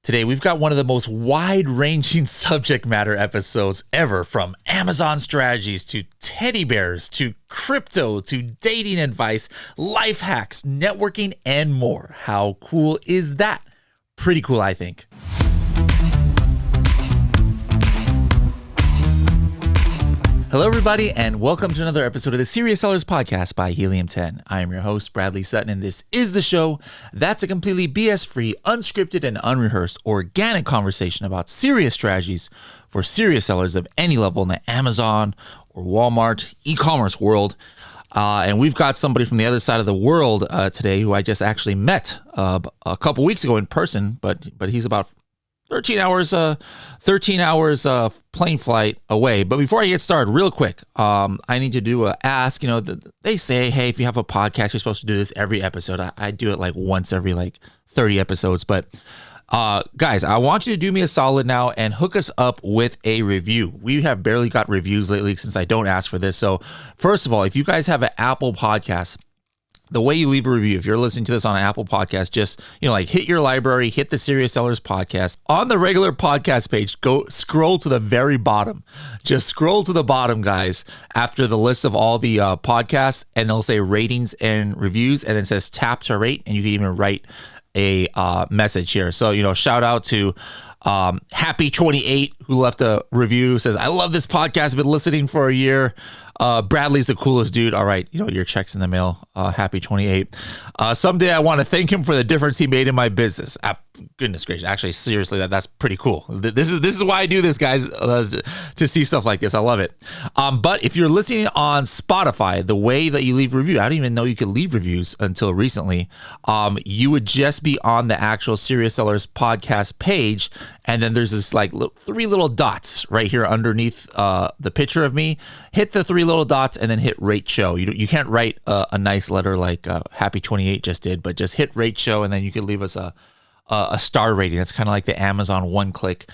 Today, we've got one of the most wide-ranging subject matter episodes ever, from Amazon strategies to teddy bears to crypto to dating advice, life hacks, networking, and more. How cool is that? Pretty cool, I think. Hello, everybody, and welcome to another episode of the Serious Sellers Podcast by Helium 10. I am your host, Bradley Sutton, and this is the show that's a completely BS-free, unscripted, and unrehearsed organic conversation about serious strategies for serious sellers of any level in the Amazon or Walmart e-commerce world. And we've got somebody from the other side of the world today who I just actually met a couple weeks ago in person, but he's about 13 hours plane flight away. But before I get started, real quick, I need to do a ask. You know, they say, hey, if you have a podcast, you're supposed to do this every episode. I do it like once every 30 episodes. But guys, I want you to do me a solid now and hook us up with a review. We have barely got reviews lately since I don't ask for this. So first of all, if you guys have an Apple podcast, the way you leave a review, if you're listening to this on an Apple podcast, just, hit your library, hit the Serious Sellers Podcast. On the regular podcast page, go scroll to the very bottom. Just scroll to the bottom, guys, after the list of all the podcasts, and it'll say ratings and reviews, and it says tap to rate, and you can even write a message here. So, shout out to Happy28, who left a review, says, I love this podcast, I've been listening for a year. Bradley's the coolest dude. All right, your check's in the mail. Happy28. Someday I want to thank him for the difference he made in my business. Goodness gracious! Actually, seriously, that's pretty cool. This is why I do this, guys, to see stuff like this. I love it. But if you're listening on Spotify, the way that you leave review, I didn't even know you could leave reviews until recently. You would just be on the actual Serious Sellers Podcast page, and then there's this three little dots right here underneath the picture of me. Hit the three little dots and then hit rate show. You can't write a nice letter like Happy28 just did, but just hit rate show, and then you can leave us a star rating. That's kind of like the Amazon one-click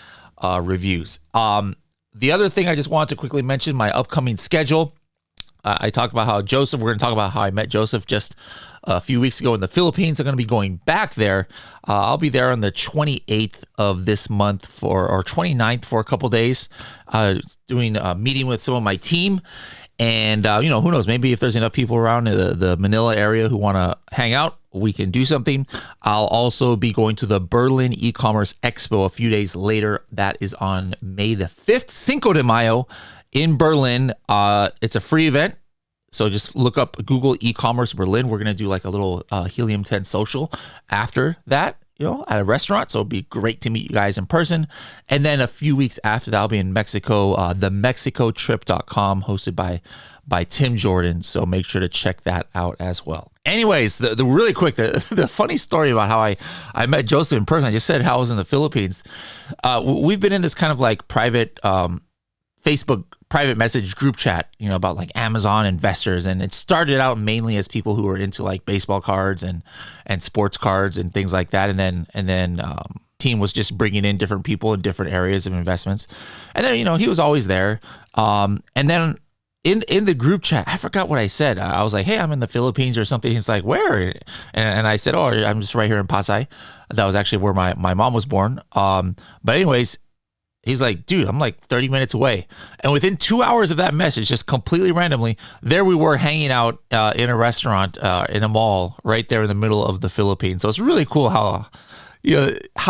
reviews. The other thing I just wanted to quickly mention, my upcoming schedule. I talked about how we're going to talk about how I met Joseph just a few weeks ago in the Philippines. I'm going to be going back there. I'll be there on the 28th of this month or 29th for a couple days, doing a meeting with some of my team. And, who knows, maybe if there's enough people around the Manila area who want to hang out, we can do something. I'll also be going to the Berlin e-commerce expo a few days later. That is on May the 5th, Cinco de Mayo in Berlin. It's a free event. So just look up Google e-commerce Berlin. We're going to do a little Helium 10 social after that, at a restaurant. So it'd be great to meet you guys in person. And then a few weeks after that, I'll be in Mexico, themexicotrip.com, hosted by Tim Jordan. So make sure to check that out as well. Anyways, the really quick, the funny story about how I met Joseph in person. I just said how I was in the Philippines. We've been in this kind of private Facebook private message group chat, about Amazon investors. And it started out mainly as people who were into baseball cards and sports cards and things like that. And then team was just bringing in different people in different areas of investments. And then, he was always there. And then in the group chat, I forgot what I said. I was like, hey, I'm in the Philippines or something. He's like, where? And I said, oh, I'm just right here in Pasay. That was actually where my mom was born. But anyways, he's like, dude, I'm 30 minutes away. And within 2 hours of that message, just completely randomly, there we were hanging out in a restaurant in a mall right there in the middle of the Philippines. So it's really cool how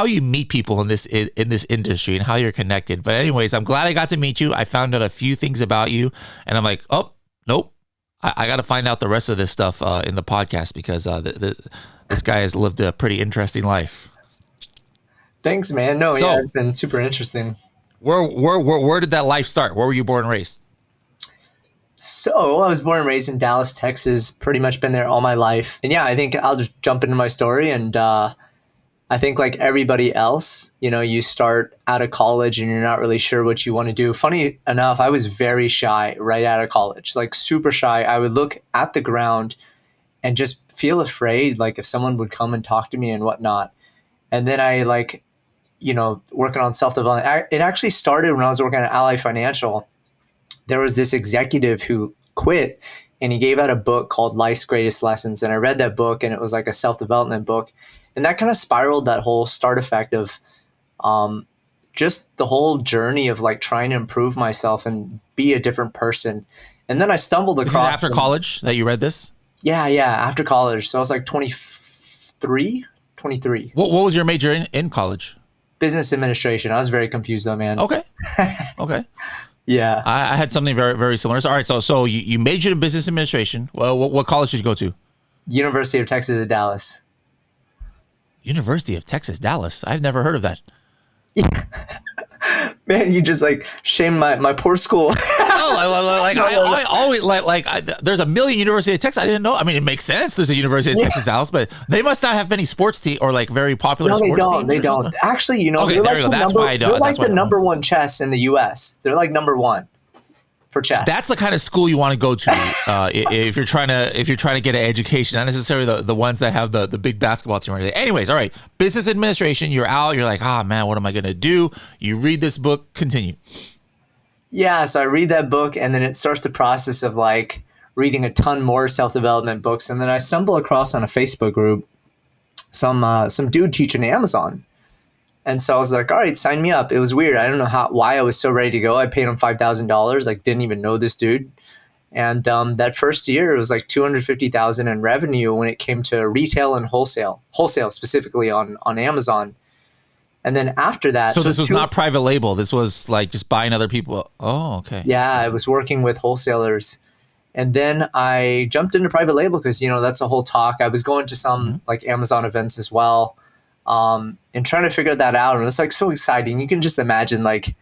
you meet people in this industry and how you're connected. But anyways, I'm glad I got to meet you. I found out a few things about you, and I'm like, oh, nope. I got to find out the rest of this stuff in the podcast, because this guy has lived a pretty interesting life. Thanks, man. No, yeah, it's been super interesting. Where did that life start? Where were you born and raised? So I was born and raised in Dallas, Texas. Pretty much been there all my life. And yeah, I think I'll just jump into my story. And I think like everybody else, you start out of college and you're not really sure what you want to do. Funny enough, I was very shy right out of college, super shy. I would look at the ground and just feel afraid, if someone would come and talk to me and whatnot. And then I working on self-development. It actually started when I was working at Ally Financial. There was this executive who quit, and he gave out a book called Life's Greatest Lessons. And I read that book, and it was like a self-development book. And that kind of spiraled that whole start effect of Just the whole journey of like trying to improve myself and be a different person. And then I stumbled This is across after college that you read this? yeah, after college. So I was like 23, 23. What was your major in college? Business administration. I was very confused though, man. Okay. Okay. Yeah. I had something very, very similar. So, all right. So you majored in business administration. Well, what college did you go to? University of Texas at Dallas. University of Texas, Dallas. I've never heard of that. Man, you just like shamed my poor school. I always there's a million University of Texas. I didn't know. I mean, it makes sense. There's a University of Texas, Dallas, but they must not have many sports team or like very popular. No, sports teams they don't. Actually, you know, okay, there you go. That's why I don't. They're like the number one chess in the U.S. They're like number one for chess. That's the kind of school you want to go to if you're trying to get an education, not necessarily the ones that have the big basketball team. Right. Anyways, all right. Business administration. You're out. You're like, man, what am I gonna do? You read this book. Continue. Yeah, so I read that book, and then it starts the process of like reading a ton more self-development books, and then I stumble across on a Facebook group some dude teaching Amazon. And so I was like, all right, sign me up. It was weird. I don't know why I was so ready to go. I paid him $5,000. Like, didn't even know this dude. And that first year, it was like $250,000 in revenue when it came to retail and wholesale specifically on Amazon. And then after that, so this was not private label. This was like just buying other people. Oh, okay. Yeah, I was working with wholesalers. And then I jumped into private label because, you know, that's a whole talk. I was going to some like Amazon events as well. And trying to figure that out. And it's like so exciting. You can just imagine like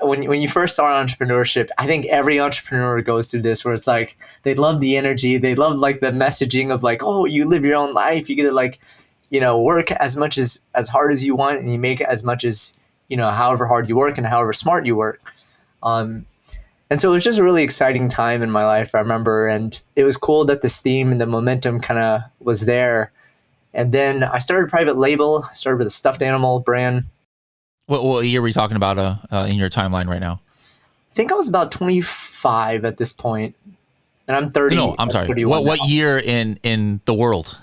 when you first start entrepreneurship, I think every entrepreneur goes through this where it's like they love the energy. They love like the messaging of like, oh, you live your own life. You get to like, you know, work as much as hard as you want and you make as much as, you know, however hard you work and however smart you work. And so it was just a really exciting time in my life, I remember. And it was cool that this theme and the momentum kind of was there. And then I started private label, started with a stuffed animal brand. What year were you talking about in your timeline right now? I think I was about 25 at this point, and I'm 30. No, I'm sorry. What year in the world?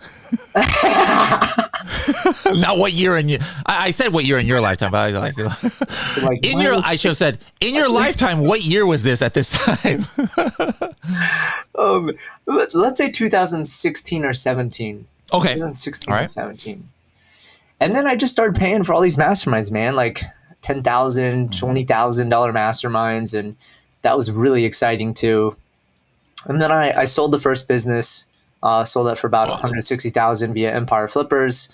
Not what year in you. I said what year in your lifetime, but I like in your. I should have said in your lifetime. What year was this at this time? Let's say 2016 or 17. Okay. 2016 or 17. And then I just started paying for all these masterminds, man, like $10,000, $20,000 masterminds. And that was really exciting too. And then I sold the first business, sold that for about $160,000 via Empire Flippers.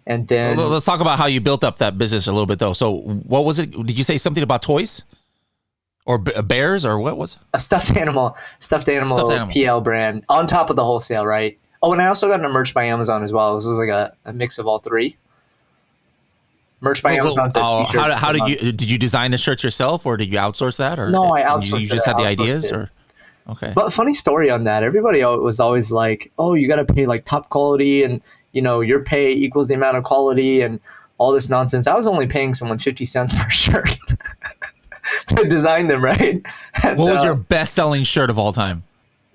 And then let's talk about how you built up that business a little bit though. So what was it? Did you say something about toys or bears or what was it? A stuffed animal PL brand on top of the wholesale, right? Oh, and I also got into Merch by Amazon as well. This was like a mix of all three. Merch by Amazon's a t-shirt. How did you design the shirts yourself, or did you outsource that? Or no, I outsourced it. You just had the ideas, or okay. But funny story on that. Everybody was always like, "Oh, you got to pay like top quality, and you know your pay equals the amount of quality, and all this nonsense." I was only paying someone 50 cents per shirt to design them, right? And, what was your best-selling shirt of all time?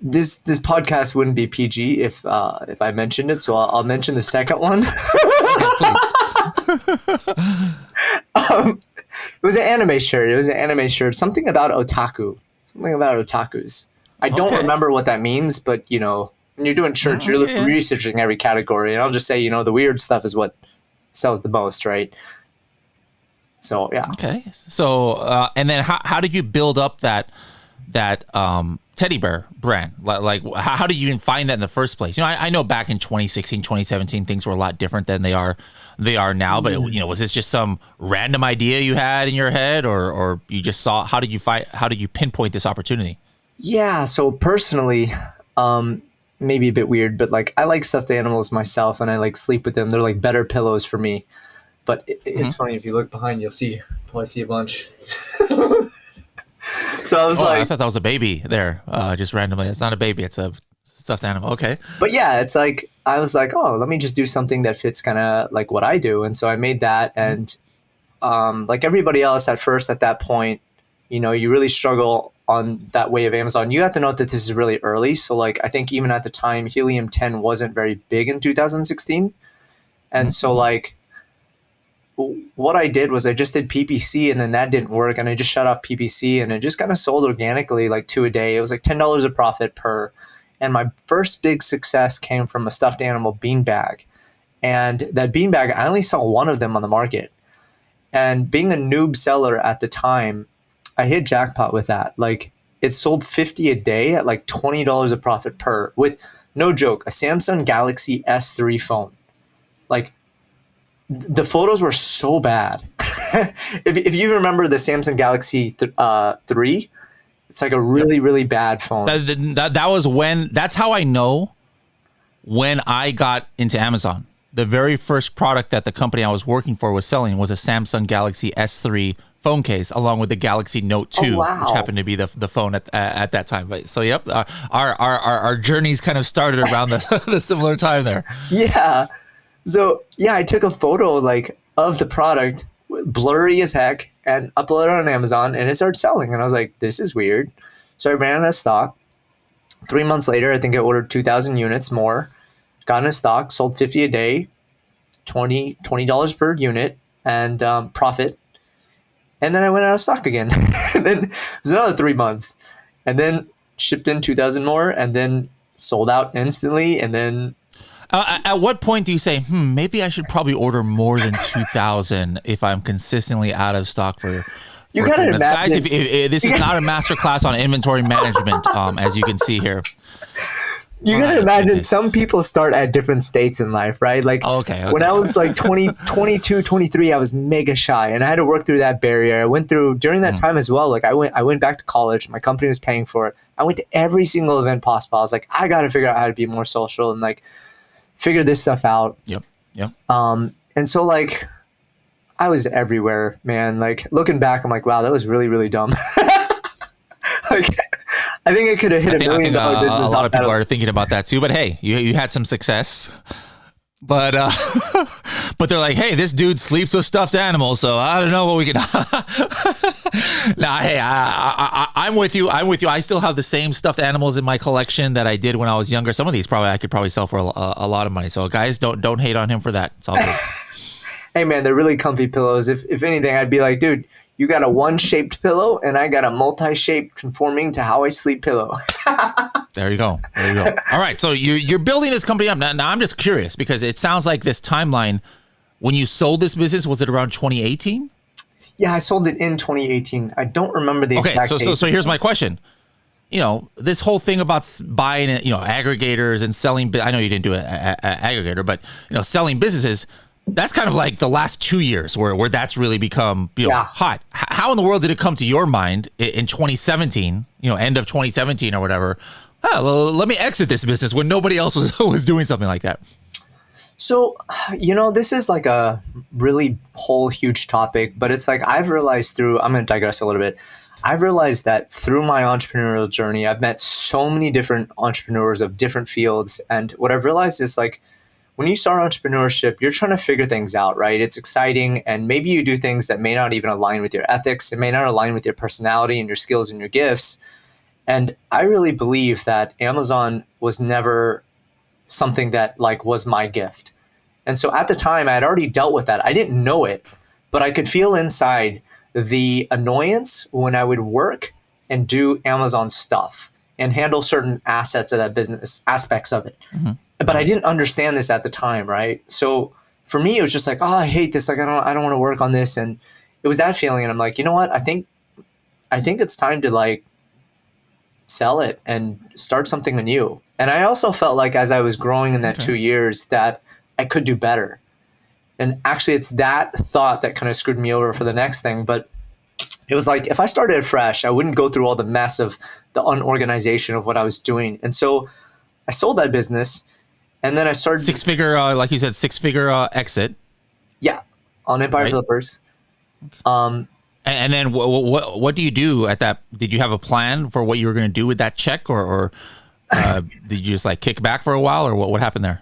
This podcast wouldn't be PG if I mentioned it, so I'll mention the second one. It was an anime shirt. Something about otaku. Something about otakus. I don't remember what that means, but you know, when you're doing shirts, you're researching every category, and I'll just say, you know, the weird stuff is what sells the most, right? So yeah. Okay. So and then how did you build up that teddy bear brand? Like how did you even find that in the first place? You know, I know back in 2016, 2017, things were a lot different than they are now. But you know, was this just some random idea you had in your head, or you just saw? How did you pinpoint this opportunity? Yeah. So personally, maybe a bit weird, but like I like stuffed animals myself, and I like sleep with them. They're like better pillows for me. But it's funny, if you look behind, you'll probably see a bunch. So I was I thought that was a baby there, just randomly. It's not a baby, it's a stuffed animal. Okay. But yeah, it's like, I was like, oh, let me just do something that fits kind of like what I do. And so I made that. And like everybody else at first at that point, you know, you really struggle on that way of Amazon. You have to note that this is really early. So like, I think even at the time, Helium 10 wasn't very big in 2016. And so like, what I did was I just did PPC, and then that didn't work, and I just shut off PPC, and it just kind of sold organically, like 2 a day. It was like $10 of profit per. And my first big success came from a stuffed animal beanbag. And that beanbag, I only saw one of them on the market. And being a noob seller at the time, I hit jackpot with that. Like, it sold 50 a day at like $20 of profit per, with no joke, a Samsung Galaxy S3 phone. Like, the photos were so bad. If you remember the Samsung Galaxy 3, it's like a Yep. really, really bad phone. That was when, that's how I know when I got into Amazon. The very first product that the company I was working for was selling was a Samsung Galaxy S3 phone case, along with the Galaxy Note 2, Oh, wow. which happened to be the phone at that time. But so, yep, our journeys kind of started around the similar time there. Yeah. So yeah, I took a photo like of the product, blurry as heck, and uploaded it on Amazon, and it started selling. And I was like, this is weird. So I ran out of stock. 3 months later, I think I ordered 2,000 units more, got in stock, sold 50 a day, $20 per unit, and profit. And then I went out of stock again. And then it was another 3 months, and then shipped in 2,000 more, and then sold out instantly, and then At what point do you say, maybe I should probably order more than 2,000 if I'm consistently out of stock for you gotta equipment? Guys, imagine. if this is not a masterclass on inventory management, as you can see here. You gotta My imagine goodness. some people start at different states in life, right? Like Okay. when I was like 20, 22, 23, I was mega shy, and I had to work through that barrier. I went through during that time as well. Like I went back to college. My company was paying for it. I went to every single event possible. I was like, I gotta figure out how to be more social and like figure this stuff out. Yep. Yep. And so like I was everywhere, man. Like looking back, I'm like, wow, that was really, really dumb. Like I think I could have hit I think $1 million business. a lot of outside people are thinking about that too. But hey, you had some success. But but they're like, hey, this dude sleeps with stuffed animals, so I don't know what we can. Nah, hey, I'm with you. I'm with you. I still have the same stuffed animals in my collection that I did when I was younger. Some of these I could probably sell for a lot of money. So guys, don't hate on him for that. It's all good. Hey man, they're really comfy pillows. If anything, I'd be like, dude, you got a one-shaped pillow, and I got a multi-shaped conforming to how I sleep pillow. There you go. There you go. All right. So you're building this company up. Now I'm just curious because it sounds like this timeline, when you sold this business, was it around 2018? Yeah, I sold it in 2018. I don't remember the Okay. exact So date. here's my question. This whole thing about buying, aggregators and selling. I know you didn't do an aggregator, but selling businesses. That's kind of like the last 2 years where that's really become Yeah. hot. How in the world did it come to your mind in 2017? End of 2017 or whatever. Well, let me exit this business when nobody else was doing something like that. So, this is like a really whole huge topic, but it's like I've realized I'm going to digress a little bit. I've realized that through my entrepreneurial journey, I've met so many different entrepreneurs of different fields. And what I've realized is like, when you start entrepreneurship, you're trying to figure things out, right? It's exciting. And maybe you do things that may not even align with your ethics. It may not align with your personality and your skills and your gifts. And I really believe that Amazon was never something that like was my gift. And so at the time I had already dealt with that. I didn't know it, but I could feel inside the annoyance when I would work and do Amazon stuff and handle certain assets of that business, aspects of it. But I didn't understand this at the time, right? So for me, it was just like, oh, I hate this. Like, I don't want to work on this. And it was that feeling. And I'm like, you know what? I think it's time to like sell it and start something anew. And I also felt like as I was growing in that 2 years that I could do better. And actually, it's that thought that kind of screwed me over for the next thing. But it was like, if I started fresh, I wouldn't go through all the mess of the unorganization of what I was doing. And so I sold that business. And then I started Six-figure, like you said, six-figure exit. Yeah, on Empire Right. Flippers. And then what do you do at that? Did you have a plan for what you were going to do with that check, or did you just like kick back for a while, or what happened there?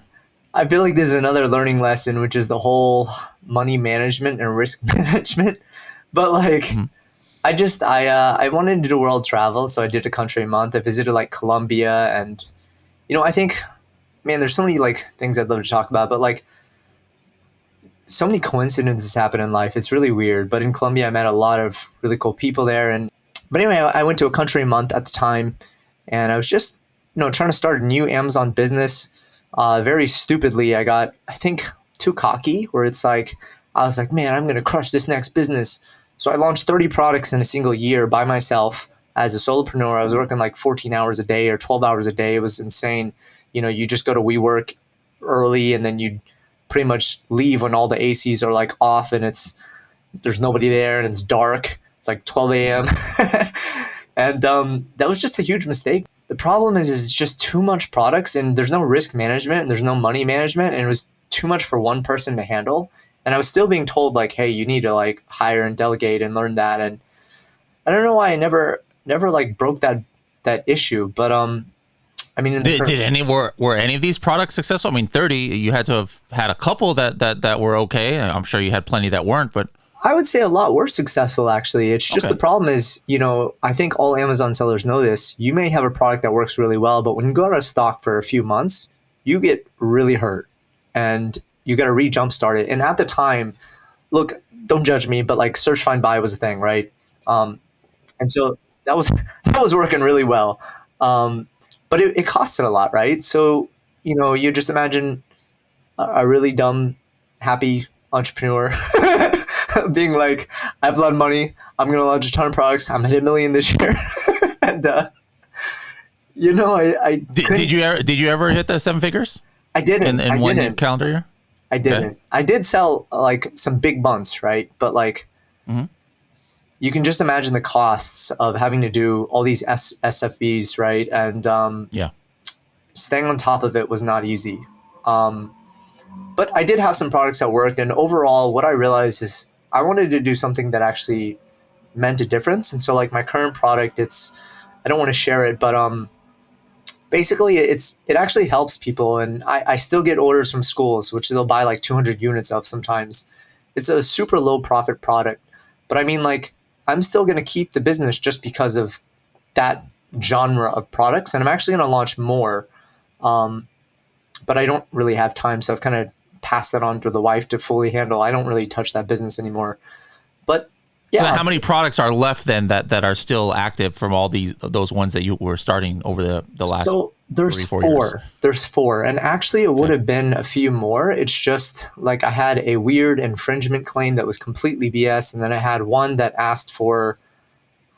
I feel like there's another learning lesson, which is the whole money management and risk management. But like, I wanted to do world travel, so I did a country a month. I visited like Colombia, and I think, man, there's so many like things I'd love to talk about, but like so many coincidences happen in life. It's really weird. But in Colombia, I met a lot of really cool people there. But anyway, I went to a country month at the time, and I was just trying to start a new Amazon business. Very stupidly, I got, I think, too cocky. Where it's like I was like, man, I'm gonna crush this next business. So I launched 30 products in a single year by myself as a solopreneur. I was working like 14 hours a day or 12 hours a day. It was insane. You just go to WeWork early, and then you pretty much leave when all the ACs are like off, and there's nobody there, and it's dark. It's like 12 a.m. And that was just a huge mistake. The problem is it's just too much products, and there's no risk management, and there's no money management, and it was too much for one person to handle. And I was still being told like, hey, you need to like hire and delegate and learn that. And I don't know why I never like broke that issue. But I mean, Were any of these products successful? I mean, 30, you had to have had a couple that were okay. I'm sure you had plenty that weren't, but I would say a lot were successful, actually. It's just okay. the problem is, I think all Amazon sellers know this. You may have a product that works really well, but when you go out of stock for a few months, you get really hurt and you got to re jumpstart it. And at the time, look, don't judge me, but like search, find, buy was a thing, right? And so that was that was working really well. But it costed a lot, right? So, you just imagine a really dumb, happy entrepreneur being like, I have a lot of money. I'm going to launch a ton of products. I'm hit 1 million this year. And, I Did you ever hit the seven figures I didn't. in I one didn't. calendar year? I didn't. Okay. I did sell like some big months, right? But like, Mhm. you can just imagine the costs of having to do all these SFBs, right? And Yeah. staying on top of it was not easy. But I did have some products that worked, and overall, what I realized is I wanted to do something that actually meant a difference. And so, like my current product, I don't want to share it, but basically, it actually helps people, and I still get orders from schools, which they'll buy like 200 units of sometimes. It's a super low profit product, but I mean, like I'm still going to keep the business just because of that genre of products, and I'm actually going to launch more. But I don't really have time, so I've kind of passed that on to the wife to fully handle. I don't really touch that business anymore. But So yeah, how many products are left then that are still active from all those ones that you were starting over the last so there's 3-4 years? four. There's four, and actually, it would Okay. have been a few more. It's just like I had a weird infringement claim that was completely BS, and then I had one that asked for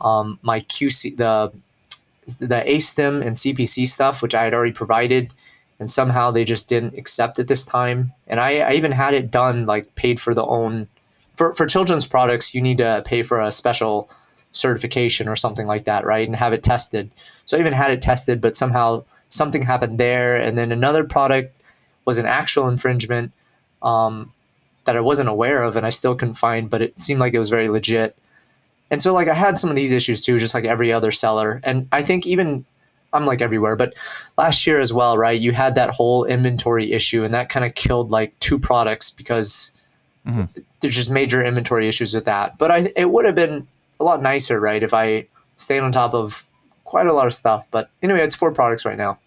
my QC, the ASTEM and CPC stuff, which I had already provided, and somehow they just didn't accept it this time. And I even had it done, like paid for the own. For children's products, you need to pay for a special certification or something like that, right? And have it tested. So I even had it tested, but somehow something happened there. And then another product was an actual infringement that I wasn't aware of and I still couldn't find, but it seemed like it was very legit. And so like I had some of these issues too, just like every other seller. And I think even I'm like everywhere, but last year as well, right? You had that whole inventory issue and that kind of killed like two products because Hmm. there's just major inventory issues with that. But it would have been a lot nicer, right, if I stayed on top of quite a lot of stuff. But anyway, it's four products right now.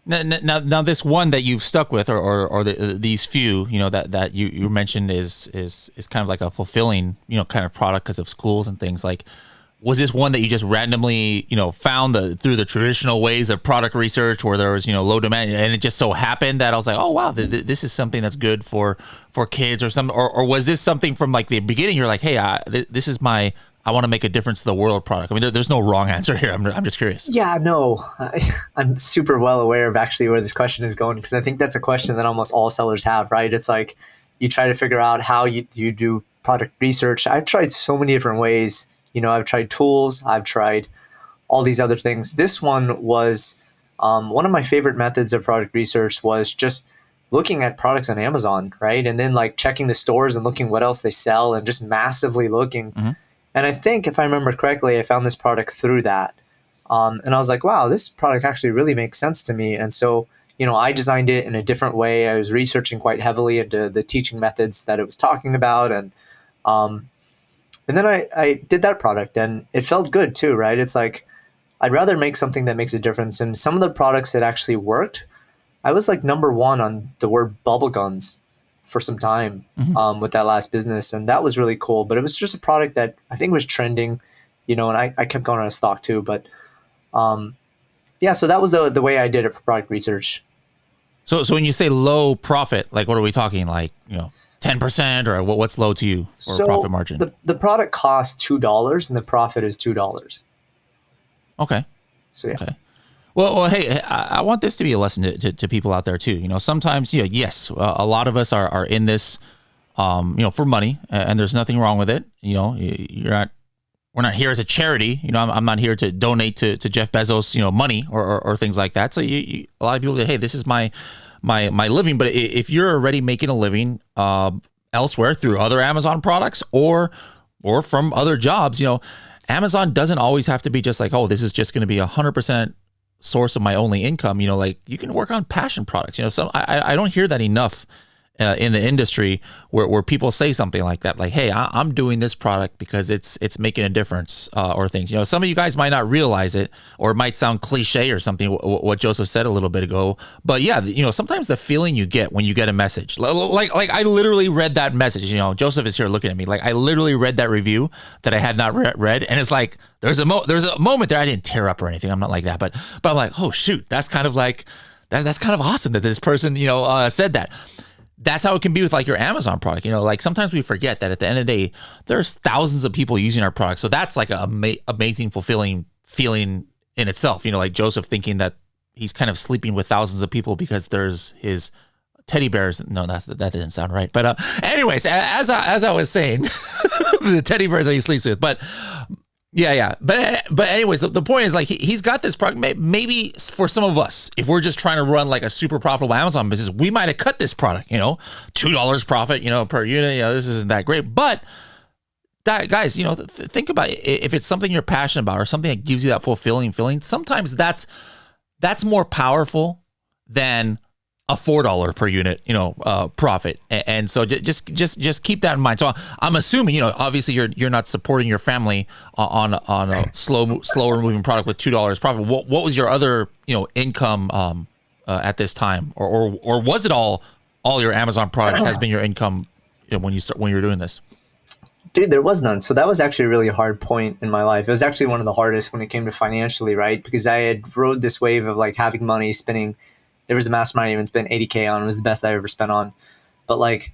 Now, this one that you've stuck with, or these few, that you mentioned is kind of like a fulfilling, kind of product because of schools and things. Like, was this one that you just randomly, found through the traditional ways of product research, where there was, low demand, and it just so happened that I was like, oh wow, this is something that's good for kids or something, or was this something from like the beginning? You're like, hey, this is I want to make a difference to the world product. I mean, there's no wrong answer here. I'm just curious. Yeah, no, I'm super well aware of actually where this question is going because I think that's a question that almost all sellers have, right? It's like you try to figure out how you do product research. I've tried so many different ways. I've tried tools, I've tried all these other things. This one was one of my favorite methods of product research was just looking at products on Amazon, right? And then like checking the stores and looking what else they sell and just massively looking. Hmm. And I think if I remember correctly, I found this product through that. And I was like, wow, this product actually really makes sense to me. And so, I designed it in a different way. I was researching quite heavily into the teaching methods that it was talking about. Um, and then I did that product and it felt good too, right? It's like, I'd rather make something that makes a difference. And some of the products that actually worked, I was like number one on the word bubble guns for some time with that last business, and that was really cool. But it was just a product that I think was trending, and I kept going on a stock too. But yeah, so that was the way I did it for product research. So when you say low profit, like what are we talking? Like 10% or what's low to you for a profit margin? The product costs $2 and the profit is $2. Okay. So yeah. Okay. Well, hey, I want this to be a lesson to people out there too. Sometimes, yes, a lot of us are in this, for money, and there's nothing wrong with it. We're not here as a charity. I'm not here to donate to Jeff Bezos, money or things like that. So a lot of people say, hey, this is my living. But if you're already making a living elsewhere through other Amazon products or from other jobs, Amazon doesn't always have to be just like, oh, this is just going to be 100% source of my only income. Like you can work on passion products. I don't hear that enough in the industry where people say something like that, like, hey, I'm doing this product because it's making a difference or things. Some of you guys might not realize it, or it might sound cliche or something, what Joseph said a little bit ago. But yeah, sometimes the feeling you get when you get a message, like I literally read that message, Joseph is here looking at me, like I literally read that review that I had not read. And it's like, there's a moment there. I didn't tear up or anything. I'm not like that, but I'm like, oh shoot, that's kind of like, that's kind of awesome that this person, said that. That's how it can be with like your Amazon product. Like sometimes we forget that at the end of the day, there's thousands of people using our product. So that's like an amazing, fulfilling feeling in itself. Like Joseph thinking that he's kind of sleeping with thousands of people because there's his teddy bears. No, that didn't sound right. But anyways, as I was saying, the teddy bears that he sleeps with. But yeah. But anyways, the point is like he's got this product. Maybe for some of us, if we're just trying to run like a super profitable Amazon business, we might have cut this product, $2 profit, per unit. This isn't that great. But that, guys, think about it. If it's something you're passionate about or something that gives you that fulfilling feeling, sometimes that's more powerful than a $4 per unit, profit. And so just keep that in mind. So I'm assuming, obviously you're not supporting your family on a slower moving product with $2 profit. What was your other, income at this time, or was it all your Amazon products has been your income when you were doing this? Dude, there was none. So that was actually a really hard point in my life. It was actually one of the hardest when it came to financially, right? Because I had rode this wave of like having money, spending. There was a mastermind I even spent $80K on. It was the best I ever spent on. But like,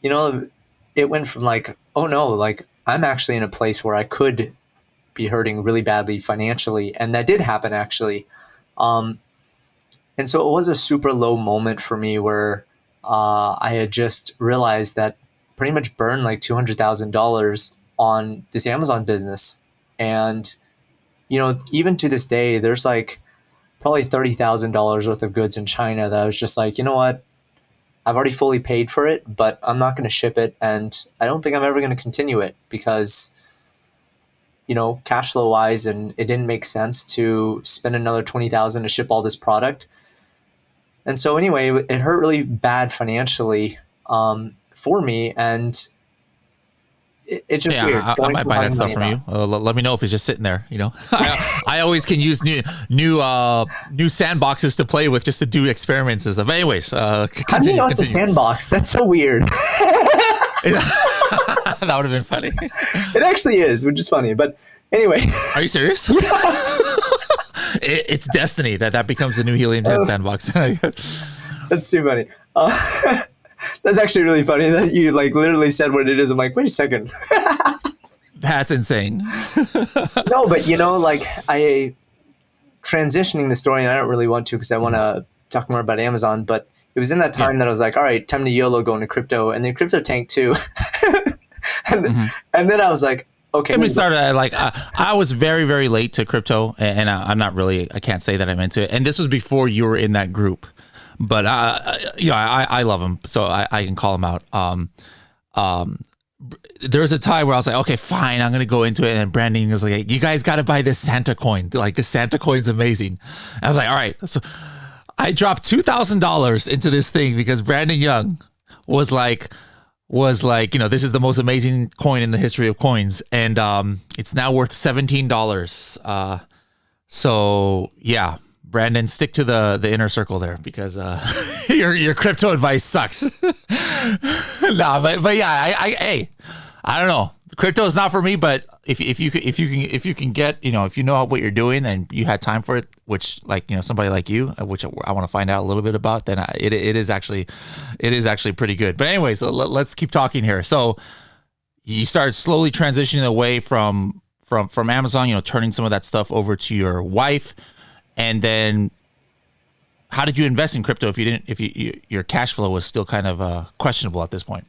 it went from like, oh no, like I'm actually in a place where I could be hurting really badly financially. And that did happen actually. And so it was a super low moment for me where I had just realized that pretty much burned like $200,000 on this Amazon business. And, even to this day, there's like, probably $30,000 worth of goods in China that I was just like, you know what? I've already fully paid for it, but I'm not going to ship it. And I don't think I'm ever going to continue it because, cash flow wise, and it didn't make sense to spend another $20,000 to ship all this product. And so anyway, it hurt really bad financially for me. And it's just weird. I might buy that stuff from you. Let me know if it's just sitting there. I always can use new sandboxes to play with just to do experiments and stuff. Anyways, how do you know it's a sandbox? That's so weird. That would have been funny. It actually is, which is funny. But anyway, are you serious? It's destiny that becomes the new Helium 10 sandbox. That's too funny. That's actually really funny that you like literally said what it is. I'm like, wait a second. That's insane. No, but like I transitioning the story, and I don't really want to because I want to talk more about Amazon, but it was in that time that I was like, all right, time to YOLO go into crypto, and then crypto tanked too. and then I was like, okay. Let me start. I was very, very late to crypto, and I'm not really, I can't say that I'm into it. And this was before you were in that group. But I love him, so I can call him out. There was a time where I was like, okay, fine, I'm gonna go into it, and Brandon was like, you guys got to buy this Santa coin. Like this Santa coin's amazing. I was like, all right. So I dropped $2,000 into this thing because Brandon Young was like, this is the most amazing coin in the history of coins, and it's now worth $17. So yeah. Brandon, stick to the inner circle there because your crypto advice sucks. No, but yeah, hey, I don't know. Crypto is not for me, but if you can get, if you know what you're doing and you had time for it, which like, somebody like you, which I want to find out a little bit about, then it is actually pretty good. But anyways, let's keep talking here. So you started slowly transitioning away from Amazon, turning some of that stuff over to your wife. And then how did you invest in crypto if your cash flow was still kind of questionable at this point?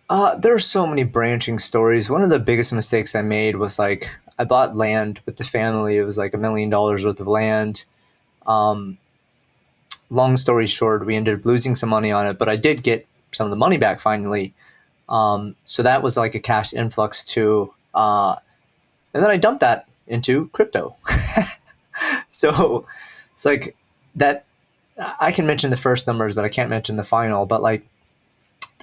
There are so many branching stories. One of the biggest mistakes I made was like I bought land with the family. It was like $1 million worth of land. Long story short, we ended up losing some money on it, but I did get some of the money back finally. So that was like a cash influx too. And then I dumped that into crypto. So it's like that. I can mention the first numbers, but I can't mention the final. But like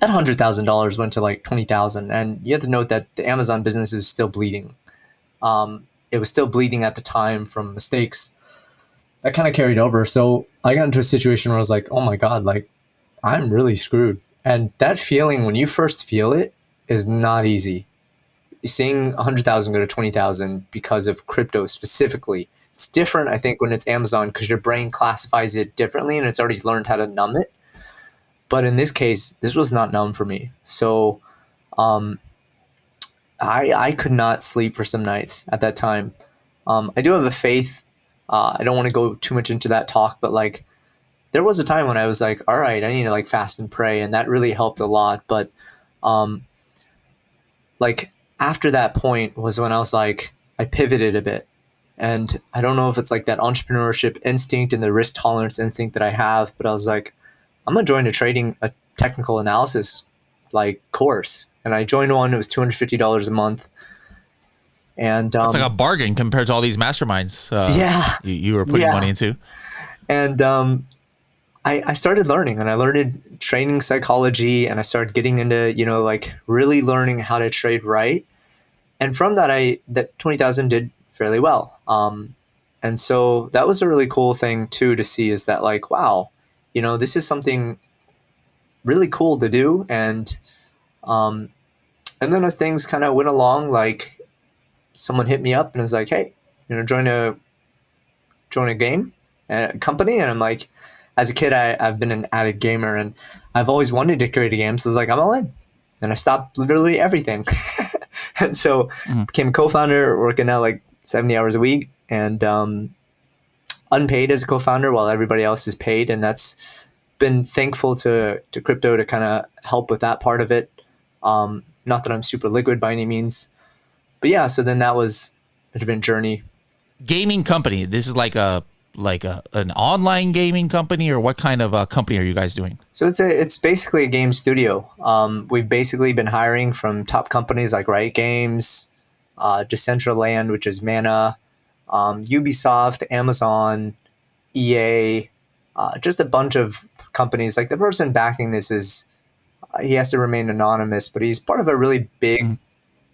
that $100,000 went to like 20,000, and you have to note that the Amazon business is still bleeding. It was still bleeding at the time from mistakes that kind of carried over. So I got into a situation where I was like, oh my God, like I'm really screwed. And that feeling when you first feel it is not easy. Seeing 100,000 go to 20,000 because of crypto specifically. It's different, I think, when it's Amazon because your brain classifies it differently and it's already learned how to numb it. But in this case, this was not numb for me. So I could not sleep for some nights at that time. I do have a faith. I don't want to go too much into that talk, but like there was a time when I was like, all right, I need to like fast and pray. And that really helped a lot. But like after that point was when I was like, I pivoted a bit. And I don't know if it's like that entrepreneurship instinct and the risk tolerance instinct that I have, but I was like, I'm going to join a technical analysis like course. And I joined one. It was $250 a month. And it's like a bargain compared to all these masterminds you were putting money into. And I started learning, and I learned trading psychology, and I started getting into, like really learning how to trade right. And from that, that 20,000 did fairly well. And so that was a really cool thing too, to see is that like, wow, this is something really cool to do. And then as things kind of went along, like someone hit me up and was like, hey, join a game, a company. And I'm like, as a kid, I've been an avid gamer and I've always wanted to create a game. So I was like, I'm all in. And I stopped literally everything. And so became a co-founder, working out like 70 hours a week and unpaid as a co-founder while everybody else is paid. And that's been thankful to crypto to kind of help with that part of it. Not that I'm super liquid by any means, but yeah, so then that was a different journey. Gaming company. This is like an online gaming company, or what kind of company are you guys doing? So it's basically a game studio. We've basically been hiring from top companies like Riot Games, Decentraland, which is Mana, Ubisoft, Amazon, EA, just a bunch of companies. Like the person backing this he has to remain anonymous, but he's part of a really big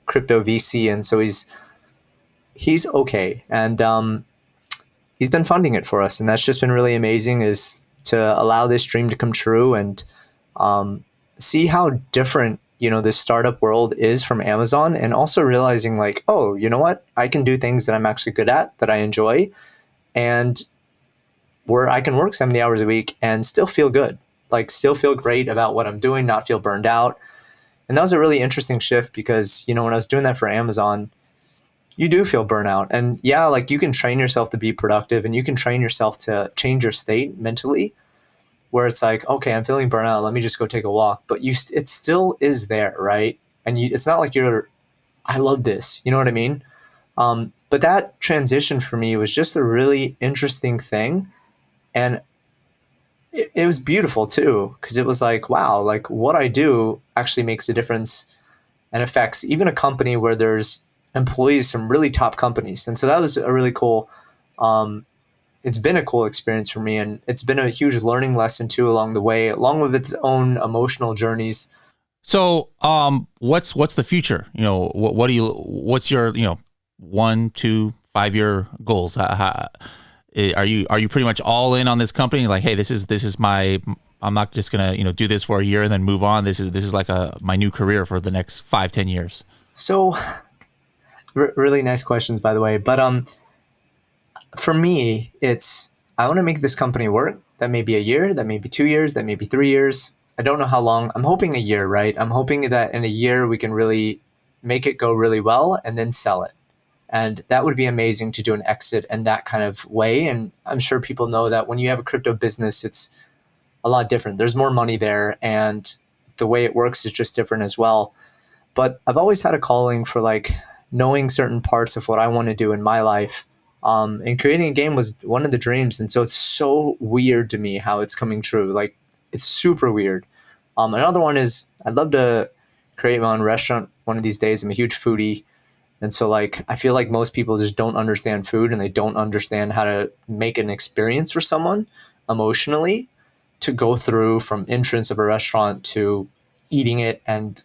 crypto VC, and so he's okay. And he's been funding it for us, and that's just been really amazing, is to allow this dream to come true and see how different this startup world is from Amazon, and also realizing like, oh, you know what, I can do things that I'm actually good at, that I enjoy, and where I can work 70 hours a week and still feel good, like still feel great about what I'm doing, not feel burned out. And that was a really interesting shift because when I was doing that for Amazon, you do feel burnout. And yeah, like you can train yourself to be productive and you can train yourself to change your state mentally, where it's like, okay, I'm feeling burnout, let me just go take a walk. But it still is there, right? And it's not like I love this, you know what I mean? But that transition for me was just a really interesting thing. And it was beautiful too, because it was like, wow, like what I do actually makes a difference and affects even a company where there's employees from really top companies. And so that was a really cool, it's been a cool experience for me, and it's been a huge learning lesson too along the way, along with its own emotional journeys. So what's the future? What's your 1, 2, 5 year goals? Are you pretty much all in on this company? Like, hey, this is my. I'm not just gonna do this for a year and then move on. This is like my new career for the next 5-10 years. So, really nice questions, by the way. But for me, it's I want to make this company work. That may be a year, that may be 2 years, that may be 3 years. I don't know how long. I'm hoping a year, right? I'm hoping that in a year we can really make it go really well and then sell it. And that would be amazing to do an exit in that kind of way. And I'm sure people know that when you have a crypto business, it's a lot different. There's more money there, and the way it works is just different as well. But I've always had a calling for like knowing certain parts of what I want to do in my life. And creating a game was one of the dreams. And so it's so weird to me how it's coming true. Like, it's super weird. Another one is I'd love to create my own restaurant one of these days. I'm a huge foodie. And so, like, I feel like most people just don't understand food, and they don't understand how to make an experience for someone emotionally to go through from entrance of a restaurant to eating it, and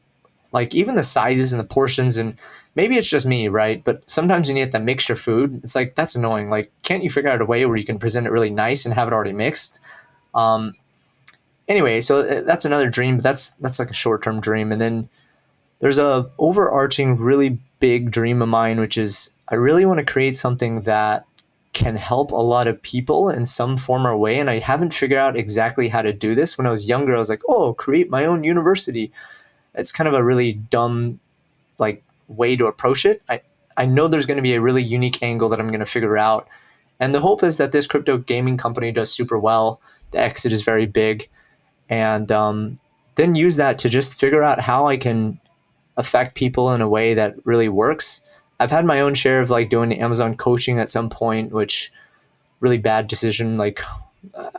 like even the sizes and the portions. And maybe it's just me, right? But sometimes when you get that mixture food, it's like, that's annoying. Like, can't you figure out a way where you can present it really nice and have it already mixed? Um, anyway, so that's another dream. But that's like a short term dream. And then there's a overarching really big dream of mine, which is I really want to create something that can help a lot of people in some form or way. And I haven't figured out exactly how to do this. When I was younger, I was like, oh, create my own university. It's kind of a really dumb like way to approach it. I know there's going to be a really unique angle that I'm going to figure out. And the hope is that this crypto gaming company does super well. The exit is very big. And then use that to just figure out how I can affect people in a way that really works. I've had my own share of like doing Amazon coaching at some point, which really bad decision. Like,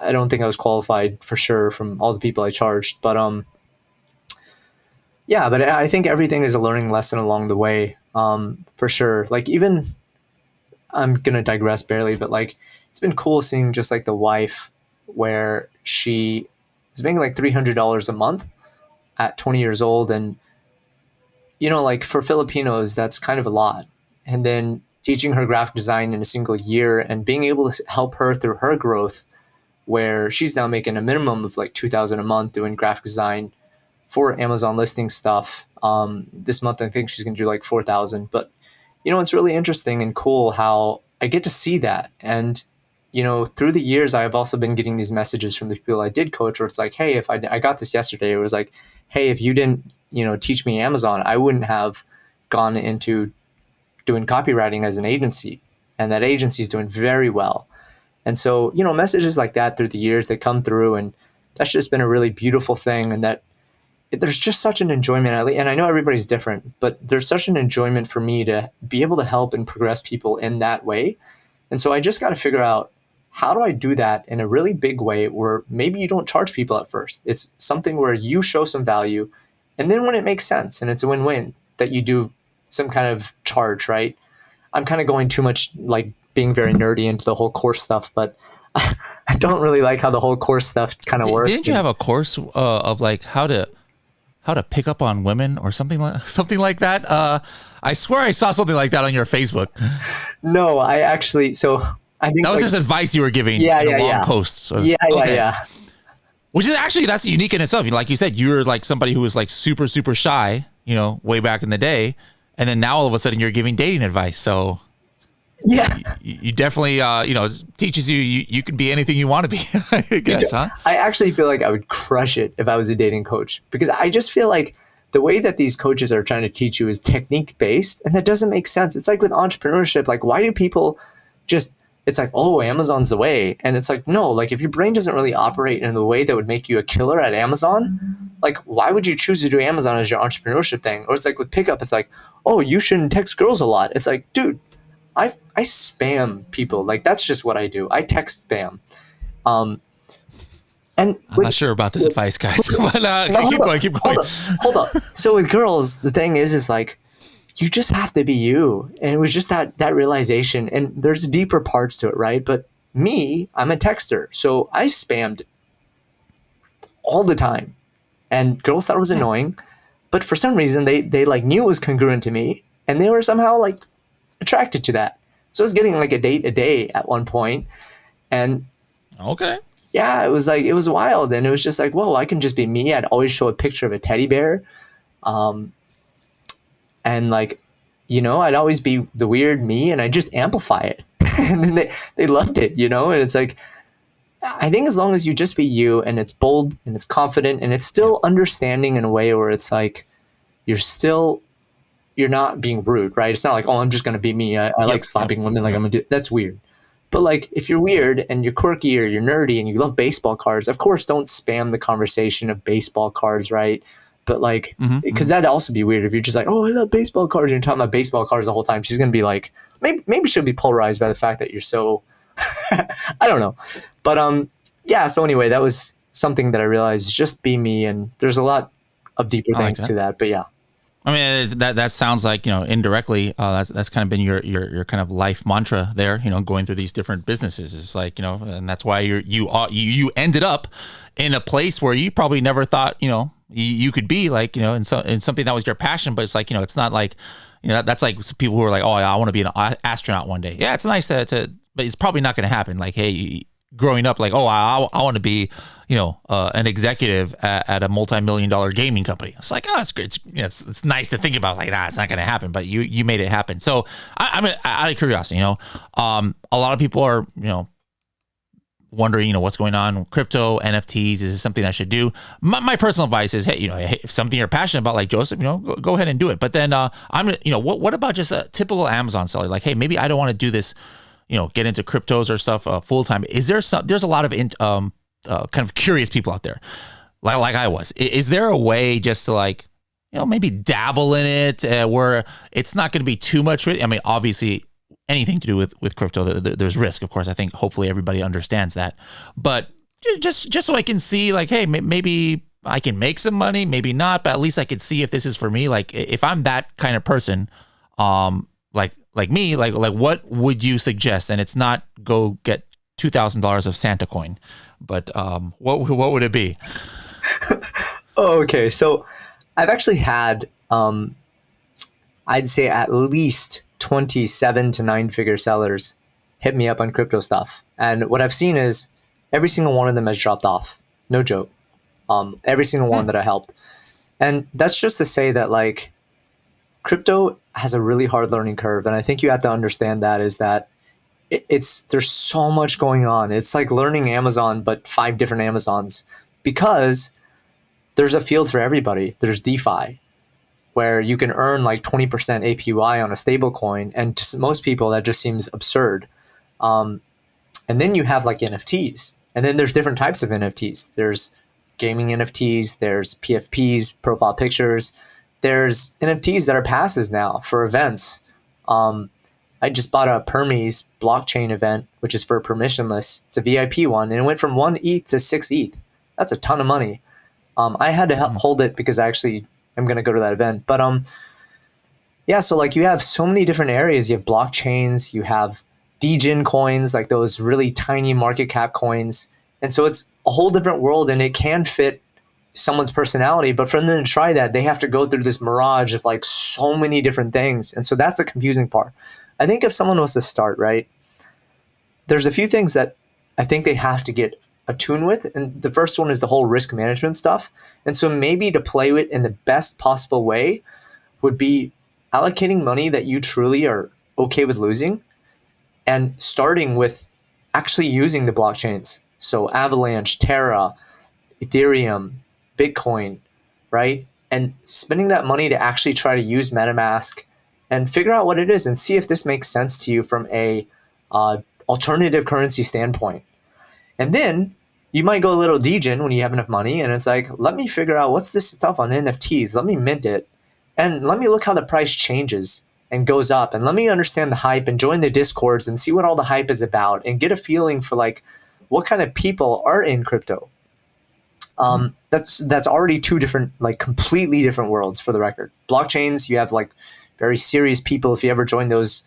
I don't think I was qualified for sure from all the people I charged, but yeah, but I think everything is a learning lesson along the way, for sure. Like, even I'm gonna digress barely, but like it's been cool seeing just like the wife where she is making like $300 a month at 20 years old. And like for Filipinos, that's kind of a lot. And then teaching her graphic design in a single year and being able to help her through her growth, where she's now making a minimum of like 2,000 a month doing graphic design for Amazon listing stuff. This month, I think she's going to do like 4,000. But it's really interesting and cool how I get to see that. And through the years, I've also been getting these messages from the people I did coach, where it's like, hey, if I got this yesterday, it was like, hey, if you didn't teach me Amazon, I wouldn't have gone into doing copywriting as an agency, and that agency is doing very well. And so messages like that through the years, they come through, and that's just been a really beautiful thing. And that there's just such an enjoyment, and I know everybody's different, but there's such an enjoyment for me to be able to help and progress people in that way. And so I just got to figure out, how do I do that in a really big way where maybe you don't charge people at first? It's something where you show some value, and then when it makes sense and it's a win-win, that you do some kind of charge, right? I'm kind of going too much, like being very nerdy into the whole course stuff, but I don't really like how the whole course stuff kind of works. Didn't you have a course of like how to pick up on women or something like that? I swear I saw something like that on your Facebook. No, I actually. So I think that was just advice you were giving in a long post. So, yeah. Which is actually, that's unique in itself. Like you said, you're like somebody who was like super, super shy, way back in the day. And then now all of a sudden you're giving dating advice. So yeah, you definitely, teaches you can be anything you want to be, I guess, huh? I actually feel like I would crush it if I was a dating coach, because I just feel like the way that these coaches are trying to teach you is technique based, and that doesn't make sense. It's like with entrepreneurship, like why do people just, it's like, oh, Amazon's the way. And it's like, no, like if your brain doesn't really operate in the way that would make you a killer at Amazon, like why would you choose to do Amazon as your entrepreneurship thing? Or it's like with pickup, it's like, oh, you shouldn't text girls a lot. It's like, dude, I spam people. Like that's just what I do. I text spam. And I'm not sure about this advice, guys. But keep going. Hold up. So with girls, the thing is like, you just have to be you. And it was just that realization. And there's deeper parts to it, right? But me, I'm a texter. So I spammed all the time. And girls thought it was annoying. But for some reason, they like knew it was congruent to me. And they were somehow like attracted to that. So I was getting like a date a day at one point. And Okay. yeah, it was like, it was wild. And it was just like, whoa, I can just be me. I'd always show a picture of a teddy bear. And like, I'd always be the weird me and I just amplify it. And then they loved it, and it's like, I think as long as you just be you and it's bold and it's confident and it's Yeah. still understanding in a way where it's like, you're still, you're not being rude, right? It's not like, oh, I'm just going to be me. I like Yep. Yep. slapping women. Like I'm Yep. going to do, that's weird. But like, if you're Yeah. weird and you're quirky or you're nerdy and you love baseball cards, of course, don't spam the conversation of baseball cards, right? But like, Mm-hmm. because Mm-hmm. that'd also be weird if you're just like, oh, I love baseball cards, and you're talking about baseball cards the whole time. She's gonna be like, maybe she'll be polarized by the fact that you're so, I don't know, but yeah. So anyway, that was something that I realized is just be me, and there's a lot of deeper I like things that. to that. But yeah, I mean, that sounds like, indirectly, that's kind of been your kind of life mantra there. Going through these different businesses. It's like, and that's why you ended up in a place where you probably never thought you could be, like, in something that was your passion. But it's like, it's not like, that's like people who are like, oh, I want to be an astronaut one day. Yeah, it's nice to but it's probably not going to happen. Like, hey, growing up, like, oh, I want to be, an executive at a multi-million-dollar gaming company. It's like, oh, it's great. It's nice to think about. Like, it's not going to happen, but you made it happen. So I mean, out of curiosity, a lot of people are, wondering, what's going on with crypto, NFTs. Is this something I should do? My personal advice is, hey, hey, if something you're passionate about, like Joseph, go ahead and do it. But then what about just a typical Amazon seller? Like, hey, maybe I don't want to do this, get into cryptos or stuff full time. There's a lot of kind of curious people out there, like I was. Is there a way just to, like, maybe dabble in it where it's not going to be too much? I mean, obviously, anything to do with crypto, there's risk, of course. I think hopefully everybody understands that. But just so I can see, like, hey, maybe I can make some money, maybe not, but at least I could see if this is for me. Like, if I'm that kind of person, like me, like what would you suggest? And it's not go get $2,000 of Santa coin, but what would it be? oh, okay. So I've actually had, I'd say at least 27 to 9 figure sellers hit me up on crypto stuff. And what I've seen is every single one of them has dropped off. No joke. Every single one Hmm. that I helped. And that's just to say that, like, crypto has a really hard learning curve. And I think you have to understand that is that there's so much going on. It's like learning Amazon, but 5 different Amazons, because there's a field for everybody. There's DeFi, where you can earn like 20% APY on a stable coin. And to most people, that just seems absurd. And then you have like NFTs. And then there's different types of NFTs. There's gaming NFTs, there's PFPs, profile pictures. There's NFTs that are passes now for events. I just bought a Permies blockchain event, which is for permissionless. It's a VIP one, and it went from 1 ETH to 6 ETH. That's a ton of money. I had to Hmm. hold it because I actually am going to go to that event. But yeah, so like you have so many different areas. You have blockchains, you have degen coins, like those really tiny market cap coins. And so it's a whole different world, and it can fit someone's personality. But for them to try that, they have to go through this mirage of like so many different things. And so that's the confusing part. I think if someone was to start, right, there's a few things that I think they have to get attuned with. And the first one is the whole risk management stuff. And so maybe to play with in the best possible way would be allocating money that you truly are okay with losing, and starting with actually using the blockchains. So Avalanche, Terra, Ethereum, Bitcoin, right? And spending that money to actually try to use MetaMask and figure out what it is and see if this makes sense to you from a alternative currency standpoint. And then you might go a little degen when you have enough money, and it's like, let me figure out what's this stuff on NFTs. Let me mint it, and let me look how the price changes and goes up, and let me understand the hype and join the discords and see what all the hype is about and get a feeling for like what kind of people are in crypto. Hmm. That's already two different, like completely different worlds for the record. Blockchains, you have like very serious people. If you ever join those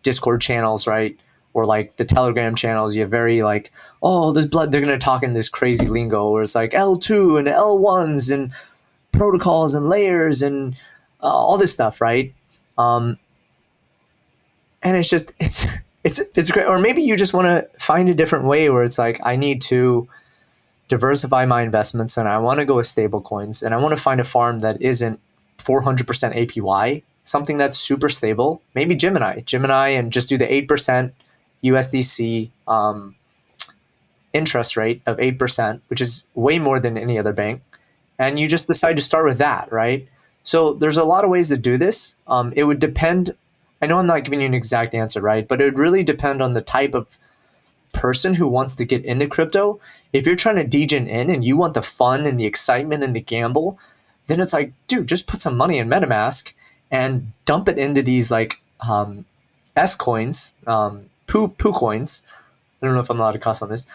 Discord channels, right? Or like the Telegram channels, you have very like, oh, there's blood. They're going to talk in this crazy lingo where it's like L2 and L1s and protocols and layers and all this stuff, right? Um, and it's just, it's great. Or maybe you just want to find a different way where it's like, I need to diversify my investments and I want to go with stable coins and I want to find a farm that isn't 400% APY, something that's super stable. Maybe Gemini, and just do the 8% USDC interest rate of 8%, which is way more than any other bank. And you just decide to start with that, right? So there's a lot of ways to do this. It would depend. I know I'm not giving you an exact answer, right? But it would really depend on the type of person who wants to get into crypto. If you're trying to degen in and you want the fun and the excitement and the gamble, then it's like, dude, just put some money in MetaMask and dump it into these like S coins, poo coins. I don't know if I'm allowed to cuss on this,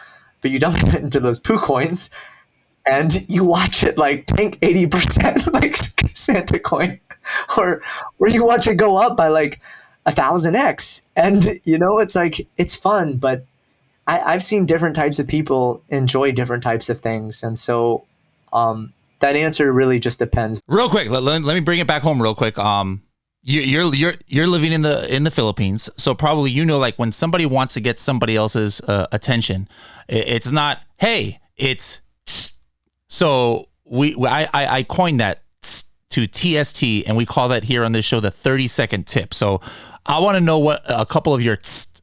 but you dump it into those poo coins and you watch it like tank 80% like Santa coin, or you watch it go up by like 1,000x. And it's like, it's fun, but I've seen different types of people enjoy different types of things. And so that answer really just depends. Real quick, let me bring it back home real quick. You're living in the Philippines, so probably like when somebody wants to get somebody else's attention, it's not hey, it's so I coined that to TST, and we call that here on this show the 30-second tip. So I want to know what a couple of your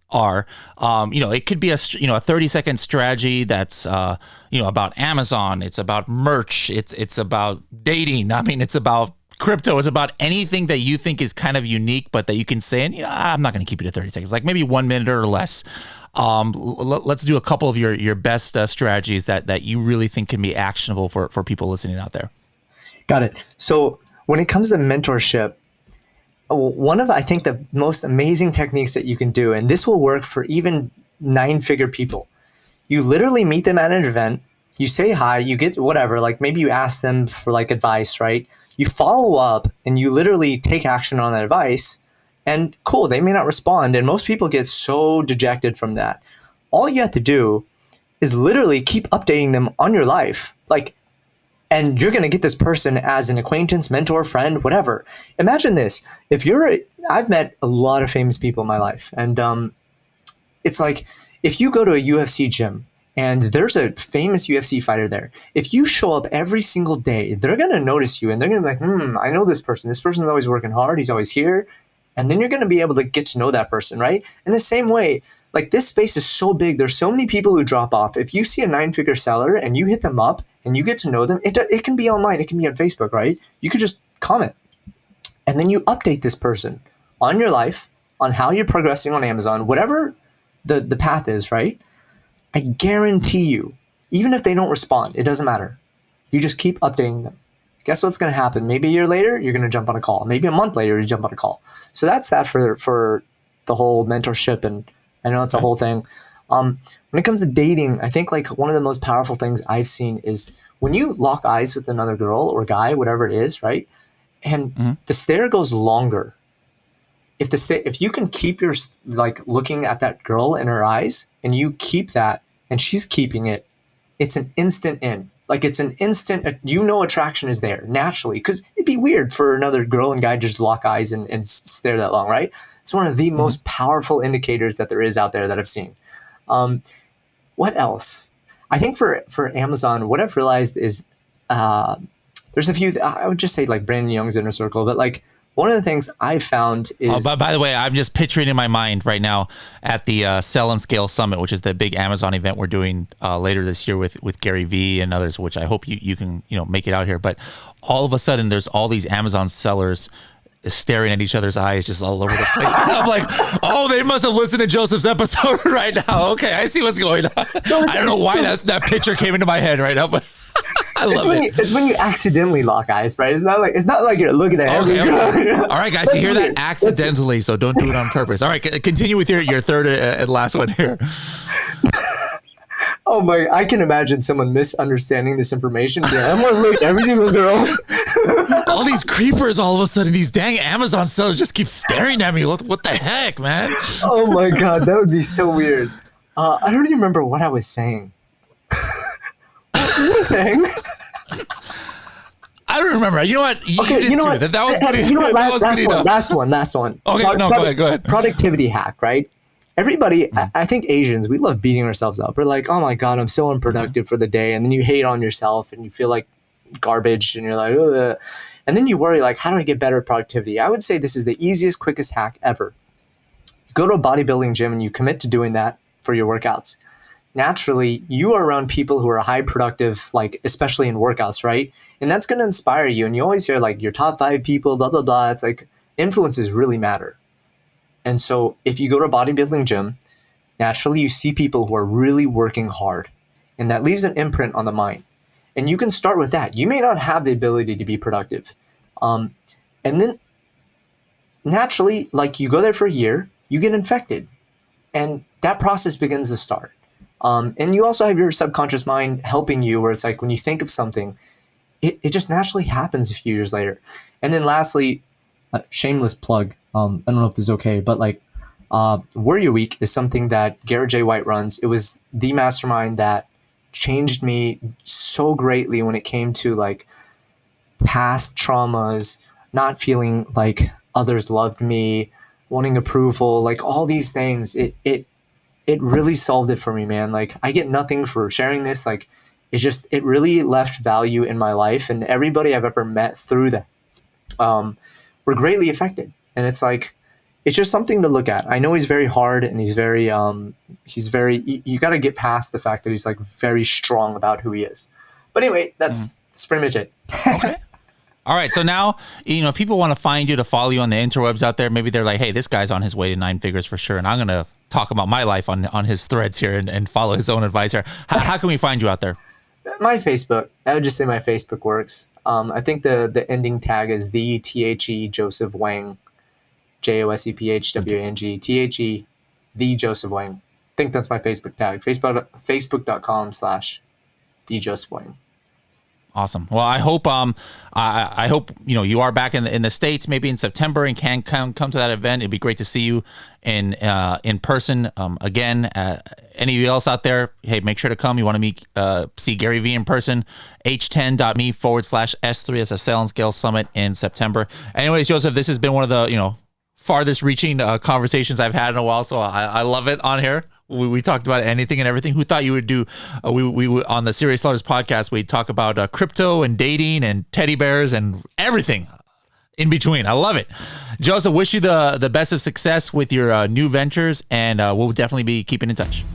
are. It could be a 30-second strategy that's about Amazon. It's about merch. It's about dating. I mean, it's about crypto. It's about anything that you think is kind of unique, but that you can say, and I'm not going to keep you to 30 seconds, like maybe 1 minute or less. Let's do a couple of your best strategies that you really think can be actionable for people listening out there. Got it. So when it comes to mentorship, one of, I think, the most amazing techniques that you can do, and this will work for even 9-figure people. You literally meet them at an event, you say hi, you get whatever, like maybe you ask them for like advice, right? You follow up and you literally take action on that advice, and cool, they may not respond. And most people get so dejected from that. All you have to do is literally keep updating them on your life. And you're going to get this person as an acquaintance, mentor, friend, whatever. Imagine this. I've met a lot of famous people in my life. And it's like, if you go to a UFC gym and there's a famous UFC fighter there, if you show up every single day, they're going to notice you and they're going to be like, I know this person. This person's always working hard. He's always here. And then you're going to be able to get to know that person, right? In the same way, like, this space is so big. There's so many people who drop off. If you see a 9-figure seller and you hit them up and you get to know them, it can be online. It can be on Facebook, right? You could just comment. And then you update this person on your life, on how you're progressing on Amazon, whatever the path is, right? I guarantee you, even if they don't respond, it doesn't matter. You just keep updating them. Guess what's going to happen? Maybe a year later, you're going to jump on a call. Maybe a month later, you jump on a call. So that's that for the whole mentorship, and I know it's a whole thing. When it comes to dating, I think like one of the most powerful things I've seen is when you lock eyes with another girl or guy, whatever it is, right? And the stare goes longer. If you can keep your looking at that girl in her eyes and you keep that and she's keeping it, it's an instant in. Like, it's an instant, attraction is there naturally, because it'd be weird for another girl and guy to just lock eyes and stare that long, right? It's one of the most powerful indicators that there is out there that I've seen. What else? I think for Amazon, what I've realized is there's a few, I would just say like Brandon Young's inner circle, but like one of the things I found is... but by the way, I'm just picturing in my mind right now at the Sell and Scale Summit, which is the big Amazon event we're doing later this year with Gary Vee and others, which I hope you can make it out here. But all of a sudden, there's all these Amazon sellers staring at each other's eyes just all over the place. I'm like, oh, they must have listened to Joseph's episode right now. Okay, I see what's going on. No, I don't know why that picture came into my head right now, but... I love it. It's when you accidentally lock eyes, right? It's not like you're looking at every girl. All right, guys, you hear that? Accidentally, so don't do it on purpose. All right, continue with your third and last one here. Oh my! I can imagine someone misunderstanding this information. Yeah, I'm gonna look at every single girl. All these creepers, all of a sudden, these dang Amazon sellers just keep staring at me. What the heck, man? Oh my God, that would be so weird. I don't even remember what I was saying. What was I saying? I don't remember. You know what? You know what? That was good. You know what? Last one. Okay, go ahead. Productivity hack, right? everybody, I think Asians, we love beating ourselves up. We're like, oh my God, I'm so unproductive for the day. And then you hate on yourself and you feel like garbage and you're like, ugh. And then you worry, like, how do I get better at productivity? I would say this is the easiest, quickest hack ever. You go to a bodybuilding gym and you commit to doing that for your workouts. Naturally, you are around people who are high productive, like, especially in workouts, right? And that's going to inspire you. And you always hear, like, your top 5 people, blah, blah, blah. It's like influences really matter. And so if you go to a bodybuilding gym, naturally you see people who are really working hard, and that leaves an imprint on the mind. And you can start with that. You may not have the ability to be productive. And then naturally, like, you go there for a year, you get infected, and that process begins to start. And you also have your subconscious mind helping you, where it's like when you think of something, it just naturally happens a few years later. And then lastly, shameless plug. I don't know if this is okay, but like, Warrior Week is something that Garrett J. White runs. It was the mastermind that changed me so greatly when it came to like past traumas, not feeling like others loved me, wanting approval, like all these things. It really solved it for me, man. Like, I get nothing for sharing this. Like, it really left value in my life, and everybody I've ever met through that were greatly affected. And it's like, it's just something to look at. I know he's very hard, and he's very, you got to get past the fact that he's like very strong about who he is. But anyway, that's pretty much it. Okay. All right. So now, if people want to find you, to follow you on the interwebs out there, maybe they're like, hey, this guy's on his way to 9 figures for sure. And I'm going to talk about my life on his threads here and follow his own advice here. How can we find you out there? My Facebook. I would just say my Facebook works. I think the ending tag is the THE Joseph Wang, JOSEPHWANG, THE, the Joseph Wang. I think that's my Facebook tag. Facebook.com/the Joseph Wang. Awesome. Well, I hope I hope you are back in the States, maybe in September, and can come to that event. It'd be great to see you in person again. Any of you else out there, hey, make sure to come. You want to see Gary Vee in person? h10.me/S3. It's a Sell and Scale Summit in September. Anyways, Joseph, this has been one of the farthest reaching conversations I've had in a while, so I love it on here. We talked about anything and everything. Who thought you would do? We on the Serious Sellers podcast, we talk about crypto and dating and teddy bears and everything in between. I love it. Joseph, wish you the best of success with your new ventures, and we'll definitely be keeping in touch.